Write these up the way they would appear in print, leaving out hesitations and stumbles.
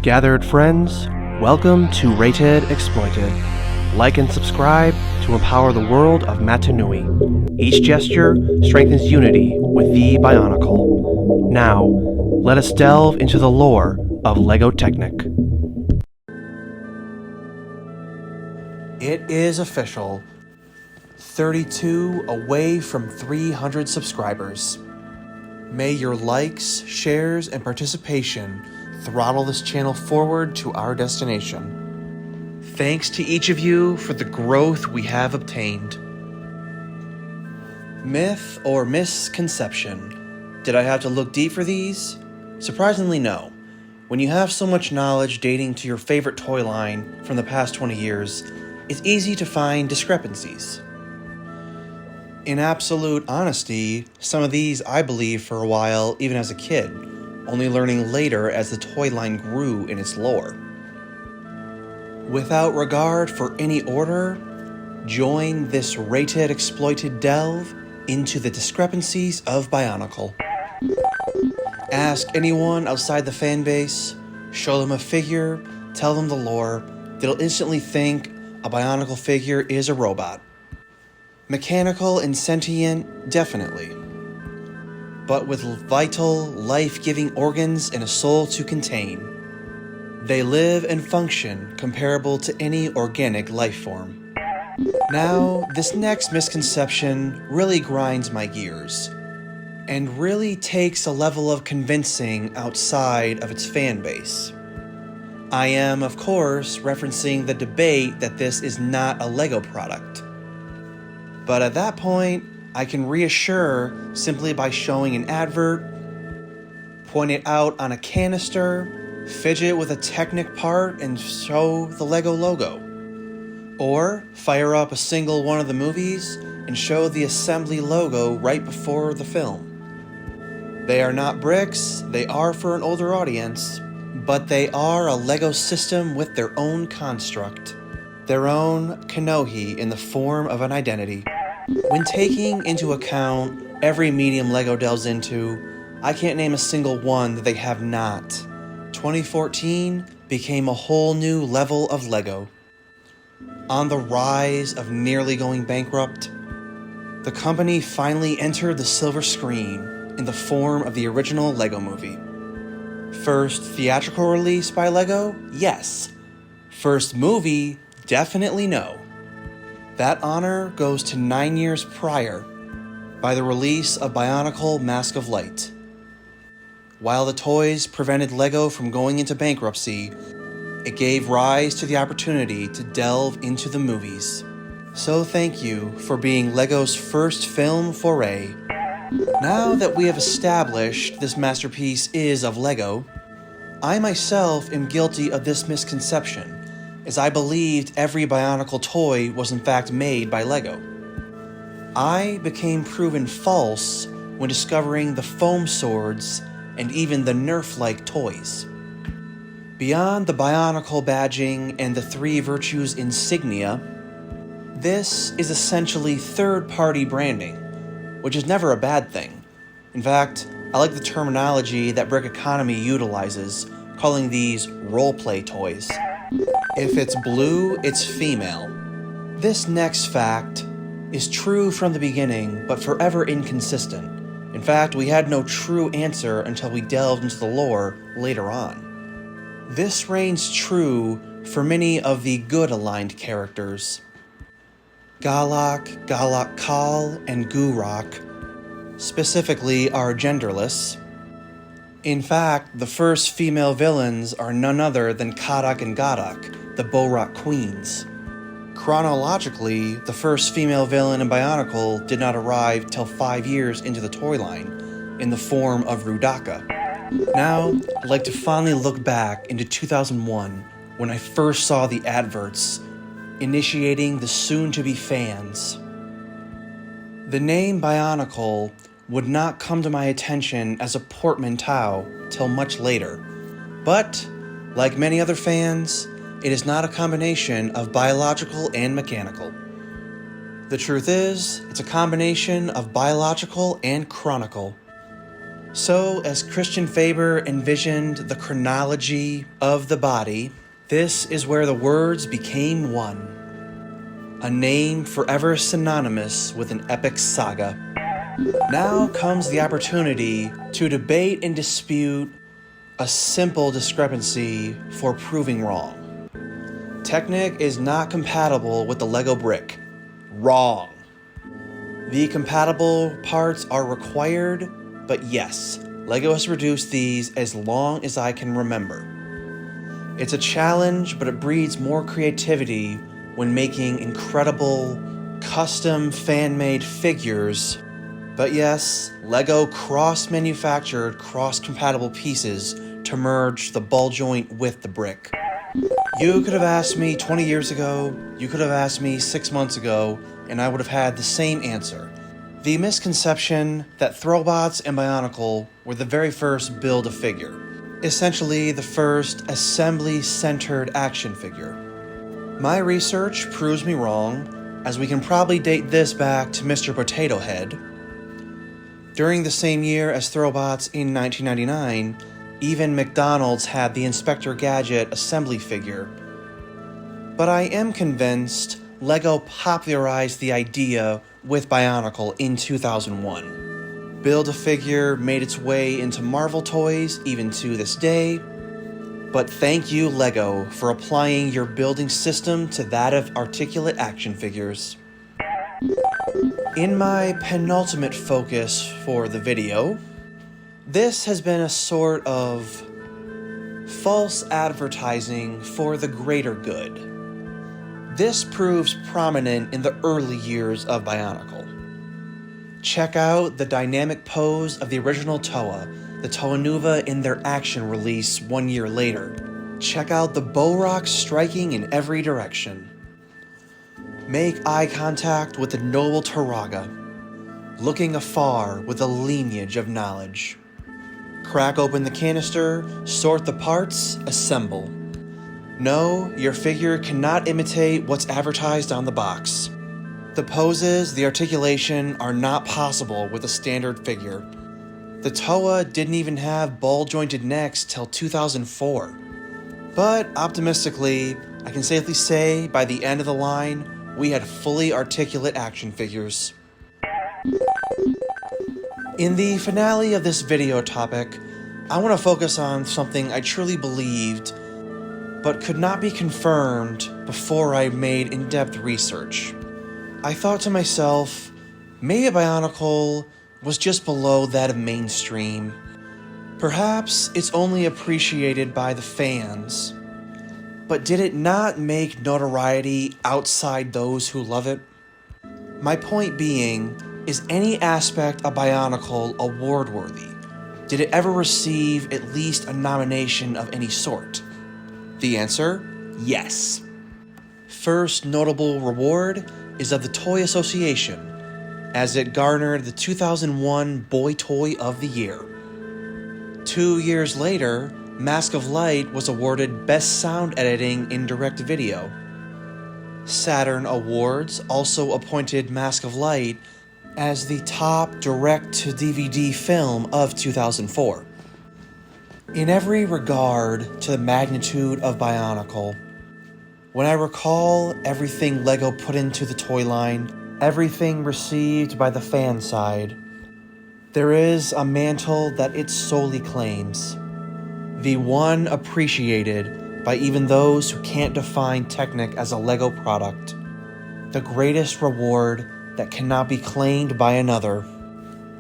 Gathered friends, welcome to Rated Exploited. Like and subscribe to empower the world of Matanui. Each gesture strengthens unity with the Bionicle. Now, let us delve into the lore of LEGO Technic. It is official. 32 away from 300 subscribers. May your likes, shares, and participation throttle this channel forward to our destination. Thanks to each of you for the growth we have obtained. Myth or misconception? Did I have to look deep for these? Surprisingly, no. When you have so much knowledge dating to your favorite toy line from the past 20 years, it's easy to find discrepancies. In absolute honesty, some of these I believed for a while even as a kid, only learning later as the toy line grew in its lore. Without regard for any order, join this Rated Exploited delve into the discrepancies of Bionicle. Ask anyone outside the fanbase, show them a figure, tell them the lore, they'll instantly think a Bionicle figure is a robot. Mechanical and sentient, definitely. But with vital, life-giving organs and a soul to contain. They live and function comparable to any organic life form. Now, this next misconception really grinds my gears, and really takes a level of convincing outside of its fan base. I am, of course, referencing the debate that this is not a LEGO product. But at that point, I can reassure simply by showing an advert, point it out on a canister, fidget with a Technic part and show the LEGO logo. Or fire up a single one of the movies and show the assembly logo right before the film. They are not bricks, they are for an older audience, but they are a LEGO system with their own construct. Their own Kanohi in the form of an identity. When taking into account every medium LEGO delves into, I can't name a single one that they have not. 2014 became a whole new level of LEGO. On the rise of nearly going bankrupt, the company finally entered the silver screen in the form of the original LEGO movie. First theatrical release by LEGO? Yes. First movie? Definitely no. That honor goes to 9 years prior by the release of Bionicle Mask of Light. While the toys prevented LEGO from going into bankruptcy, it gave rise to the opportunity to delve into the movies. So thank you for being LEGO's first film foray. Now that we have established this masterpiece is of LEGO, I myself am guilty of this misconception, as I believed every Bionicle toy was in fact made by LEGO. I became proven false when discovering the foam swords and even the Nerf-like toys. Beyond the Bionicle badging and the 3 Virtues insignia, this is essentially third-party branding, which is never a bad thing. In fact, I like the terminology that Brick Economy utilizes, calling these role-play toys. If it's blue, it's female. This next fact is true from the beginning, but forever inconsistent. In fact, we had no true answer until we delved into the lore later on. This reigns true for many of the good-aligned characters. Galak, Galak Kal, and Gurok, specifically, are genderless. In fact, the first female villains are none other than Kadak and Gadak, the Borak Queens. Chronologically, the first female villain in Bionicle did not arrive till 5 years into the toy line, in the form of Rudaka. Now, I'd like to finally look back into 2001, when I first saw the adverts, initiating the soon-to-be fans. The name Bionicle would not come to my attention as a portmanteau till much later. But, like many other fans, it is not a combination of biological and mechanical. The truth is, it's a combination of biological and chronicle. So, as Christian Faber envisioned the chronology of the body, this is where the words became one. A name forever synonymous with an epic saga. Now comes the opportunity to debate and dispute a simple discrepancy for proving wrong. Technic is not compatible with the Lego brick. Wrong. The compatible parts are required, but yes, Lego has reduced these as long as I can remember. It's a challenge, but it breeds more creativity when making incredible, custom fan-made figures. But yes, Lego cross-manufactured, cross-compatible pieces to merge the ball joint with the brick. You could have asked me 20 years ago, you could have asked me 6 months ago, and I would have had the same answer. The misconception that Throwbots and Bionicle were the very first Build-A-Figure. Essentially the first assembly-centered action figure. My research proves me wrong, as we can probably date this back to Mr. Potato Head. During the same year as Throwbots in 1999, even McDonald's had the Inspector Gadget assembly figure. But I am convinced Lego popularized the idea with Bionicle in 2001. Build-A-Figure made its way into Marvel toys even to this day. But thank you, Lego, for applying your building system to that of articulate action figures. In my penultimate focus for the video, this has been a sort of false advertising for the greater good. This proves prominent in the early years of Bionicle. Check out the dynamic pose of the original Toa, the Toa Nuva in their action release 1 year later. Check out the bow rock striking in every direction. Make eye contact with the noble Turaga, looking afar with a lineage of knowledge. Crack open the canister, sort the parts, assemble. No, your figure cannot imitate what's advertised on the box. The poses, the articulation are not possible with a standard figure. The Toa didn't even have ball-jointed necks till 2004. But optimistically, I can safely say by the end of the line, we had fully articulate action figures. In the finale of this video topic, I want to focus on something I truly believed, but could not be confirmed before I made in-depth research. I thought to myself, maybe Bionicle was just below that of mainstream. Perhaps it's only appreciated by the fans. But did it not make notoriety outside those who love it? My point being, is any aspect of Bionicle award-worthy? Did it ever receive at least a nomination of any sort? The answer, yes. First notable reward is of the Toy Association, as it garnered the 2001 Boy Toy of the Year. 2 years later, Mask of Light was awarded Best Sound Editing in Direct Video. Saturn Awards also appointed Mask of Light as the top direct-to-DVD film of 2004. In every regard to the magnitude of Bionicle, when I recall everything Lego put into the toy line, everything received by the fan side, there is a mantle that it solely claims. The one appreciated by even those who can't define Technic as a Lego product. The greatest reward that cannot be claimed by another.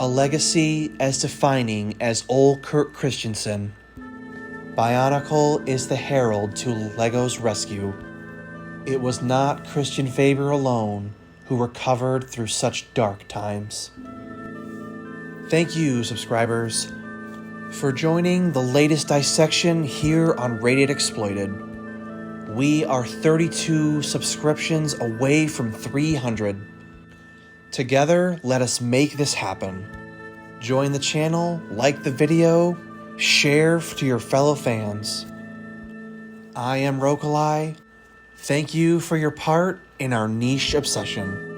A legacy as defining as old Kurt Christensen. Bionicle is the herald to Lego's rescue. It was not Christian Faber alone who recovered through such dark times. Thank you, subscribers, for joining the latest dissection here on Rated Exploited. We are 32 subscriptions away from 300. Together, let us make this happen. Join the channel, like the video, share to your fellow fans. I am Rokalai. Thank you for your part in our niche obsession.